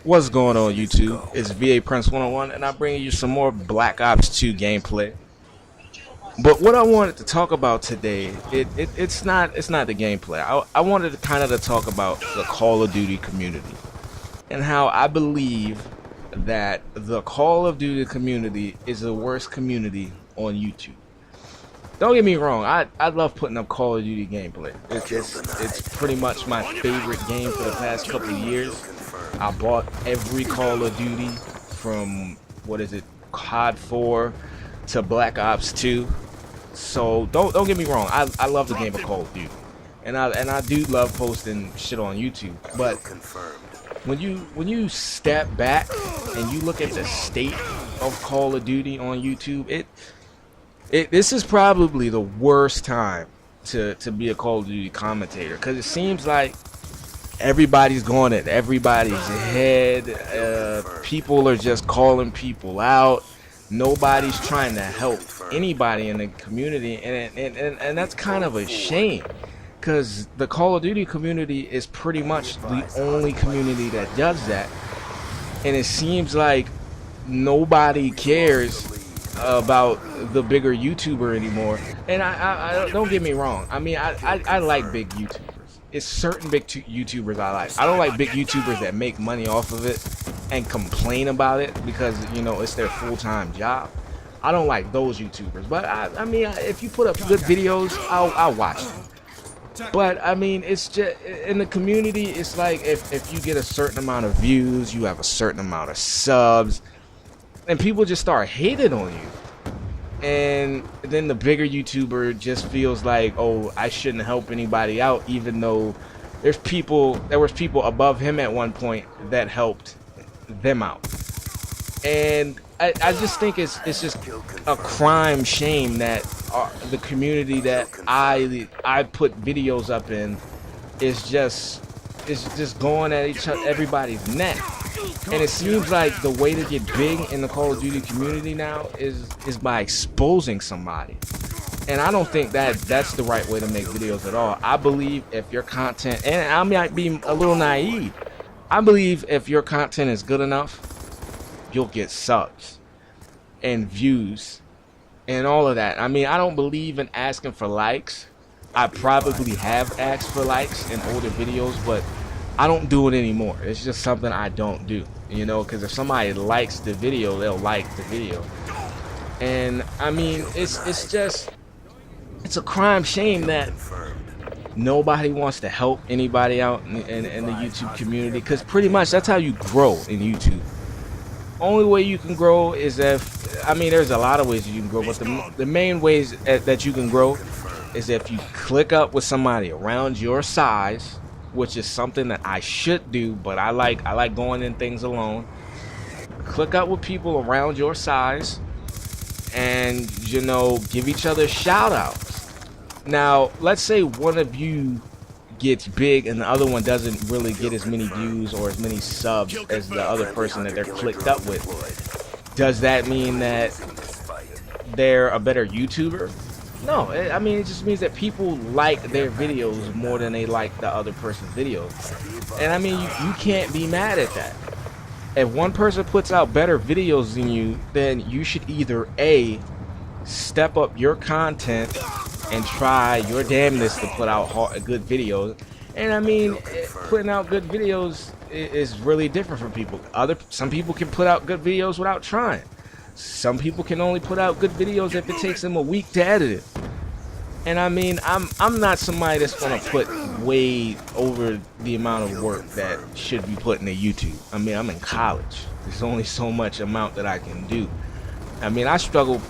What's going on YouTube? It's VA Prince 101 and I'm bringing you some more Black Ops 2 gameplay. But what I wanted to talk about today, it's not the gameplay. I wanted to kind of to talk about the Call of Duty community and how I believe that the Call of Duty community is the worst community on YouTube. Don't get me wrong, I love putting up Call of Duty gameplay. It's pretty much my favorite game for the past couple of years. I bought every Call of Duty from, what is it, COD 4 to Black Ops 2. So don't get me wrong, I love the game of Call of Duty. And I do love posting shit on YouTube. But when you step back and you look at the state of Call of Duty on YouTube, this is probably the worst time to be a Call of Duty commentator, because it seems like everybody's going at everybody's head. People are just calling people out. Nobody's trying to help anybody in the community, and that's kind of a shame, because the Call of Duty community is pretty much the only community that does that, and it seems like nobody cares about the bigger YouTuber anymore. And I don't get me wrong, I mean I like big YouTubers. It's certain big YouTubers I like. I don't like big YouTubers that make money off of it and complain about it because, you know, it's their full-time job. I don't like those YouTubers. But I mean, if you put up good videos, I'll watch them. But I mean, it's just in the community, it's like if you get a certain amount of views, you have a certain amount of subs, and people just start hating on you. And then the bigger YouTuber just feels like, oh, I shouldn't help anybody out, even though there was people above him at one point that helped them out. And I just think it's just a crime shame that the community that I put videos up in is just going at everybody's neck. And it seems like the way to get big in the Call of Duty community now is by exposing somebody. And I don't think that's the right way to make videos at all. I believe if your content, and I might be a little naive, I believe if your content is good enough, you'll get subs and views and all of that. I mean, I don't believe in asking for likes. I probably have asked for likes in older videos, but I don't do it anymore. It's just something I don't do, you know, because if somebody likes the video, they'll like the video. And I mean, it's a crime shame that nobody wants to help anybody out in the YouTube community, because pretty much that's how you grow in YouTube. Only way you can grow is if, I mean, there's a lot of ways you can grow, but the main ways that you can grow is if you click up with somebody around your size, which is something that I should do, but I like going in things alone. Click up with people around your size and, you know, give each other shout outs. Now, let's say one of you gets big and the other one doesn't really get as many views or as many subs as the other person that they're clicked up with. Does that mean that they're a better YouTuber? No, I mean, it just means that people like their videos more than they like the other person's videos. And I mean, you can't be mad at that. If one person puts out better videos than you, then you should either A, step up your content and try your damnedest to put out good videos. And I mean, putting out good videos is really different from people. Some people can put out good videos without trying. Some people can only put out good videos if it takes them a week to edit it. And I mean, I'm not somebody that's gonna put way over the amount of work that should be put into YouTube. I mean, I'm in college. There's only so much amount that I can do. I mean, I struggle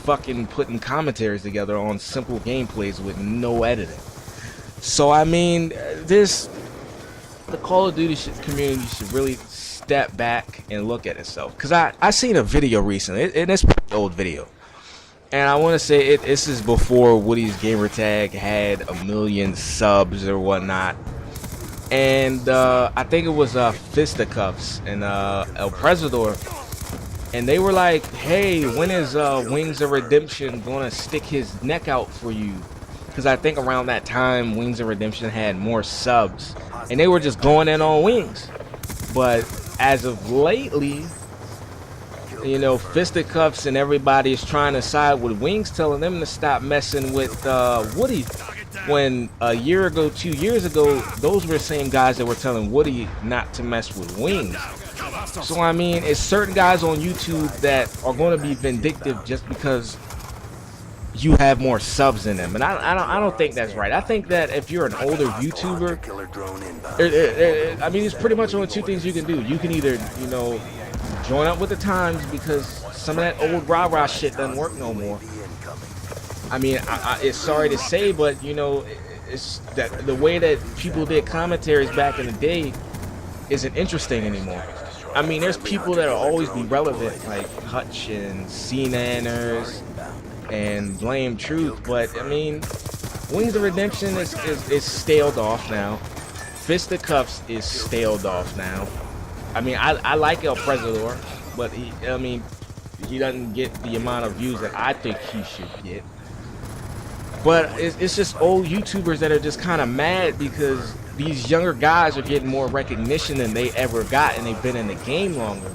fucking putting commentaries together on simple gameplays with no editing. So I mean, the Call of Duty community should really step back and look at itself, because I seen a video recently, and it's an old video, and I want to say this is before Woody's Gamertag had 1 million subs or whatnot, and I think it was Fisticuffs and El Presador, and they were like, hey, when is Wings of Redemption gonna stick his neck out for you? Because I think around that time Wings of Redemption had more subs, and they were just going in on Wings. But as of lately, you know, Fisticuffs and everybody is trying to side with Wings, telling them to stop messing with Woody. When a year ago, 2 years ago, those were the same guys that were telling Woody not to mess with Wings. So I mean, it's certain guys on YouTube that are going to be vindictive just because you have more subs in them, and I don't think that's right. I think that if you're an older YouTuber, I mean, it's pretty much only two things you can do. You can either, you know, join up with the times, because some of that old rah-rah shit doesn't work no more. I mean, it's sorry to say, but you know, it's that the way that people did commentaries back in the day isn't interesting anymore. I mean, there's people that'll always be relevant, like Hutch and C-Nanners and Blame Truth, but I mean, Wings of Redemption is staled off now. Fisticuffs is staled off now. I mean, I like El Presador, but he doesn't get the amount of views that I think he should get. But it's just old YouTubers that are just kind of mad because these younger guys are getting more recognition than they ever got, and they've been in the game longer.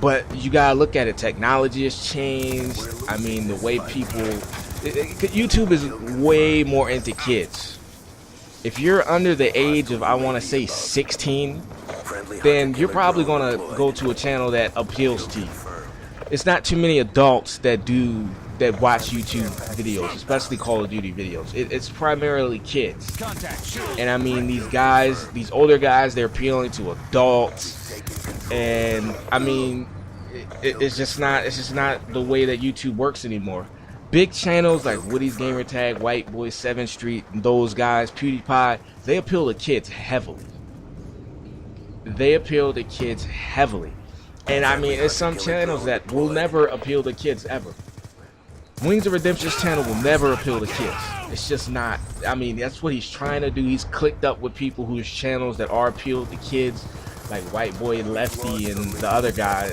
But you gotta look at it. Technology has changed. I mean, the way people... YouTube is way more into kids. If you're under the age of, I want to say, 16, then you're probably going to go to a channel that appeals to you. It's not too many adults that watch YouTube videos, especially Call of Duty videos. It's primarily kids. And I mean, these guys, these older guys, they're appealing to adults. And I mean, it's just not the way that YouTube works anymore. Big channels like Woody's Gamertag, White Boy 7th Street, and those guys, PewDiePie, they appeal to kids heavily. They appeal to kids heavily. And I mean, there's some channels that will never appeal to kids ever. Wings of Redemption's channel will never appeal to kids. It's just not. I mean, that's what he's trying to do. He's clicked up with people whose channels that are appealed to kids, like White Boy Lefty and the other guy,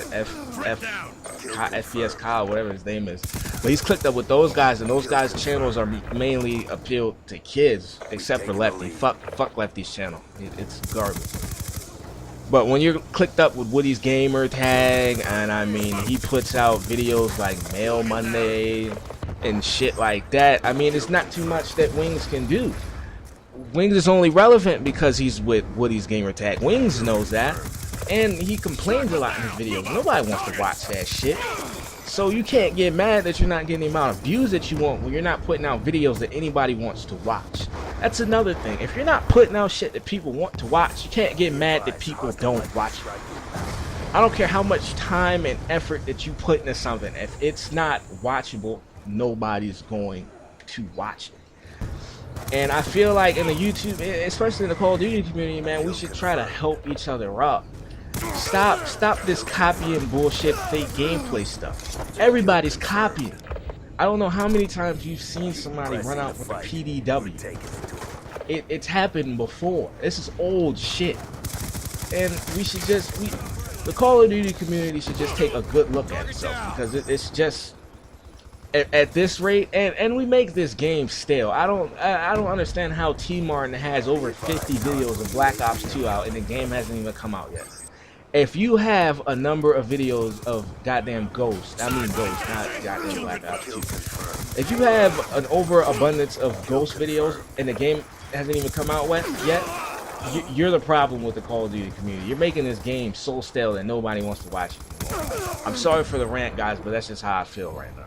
FPS Kyle, whatever his name is. But he's clicked up with those guys, and those guys' channels are mainly appealed to kids, except for Lefty. Fuck Lefty's channel. It's garbage. But when you're clicked up with Woody's Gamer Tag, and I mean, he puts out videos like Mail Monday and shit like that, I mean, it's not too much that Wings can do. Wings is only relevant because he's with Woody's Gamer Tag. Wings knows that, and he complains a lot in his videos. Nobody wants to watch that shit. So you can't get mad that you're not getting the amount of views that you want when you're not putting out videos that anybody wants to watch. That's another thing. If you're not putting out shit that people want to watch, you can't get mad that people don't watch it. I don't care how much time and effort that you put into something. If it's not watchable, nobody's going to watch it. And I feel like in the YouTube, especially in the Call of Duty community, man, we should try to help each other up. Stop this copying bullshit, fake gameplay stuff. Everybody's copying. I don't know how many times you've seen somebody run out with a PDW. It's happened before. This is old shit. And we should just, the Call of Duty community should just take a good look at itself, because it's just, at this rate, and we make this game stale. I don't understand how T-Martin has over 50 videos of Black Ops 2 out and the game hasn't even come out yet. If you have a number of videos of goddamn Ghost, I mean Ghost, not goddamn Black Ops 2. If you have an overabundance of Ghost videos and the game hasn't even come out yet, you're the problem with the Call of Duty community. You're making this game so stale that nobody wants to watch it anymore. I'm sorry for the rant, guys, but that's just how I feel right now.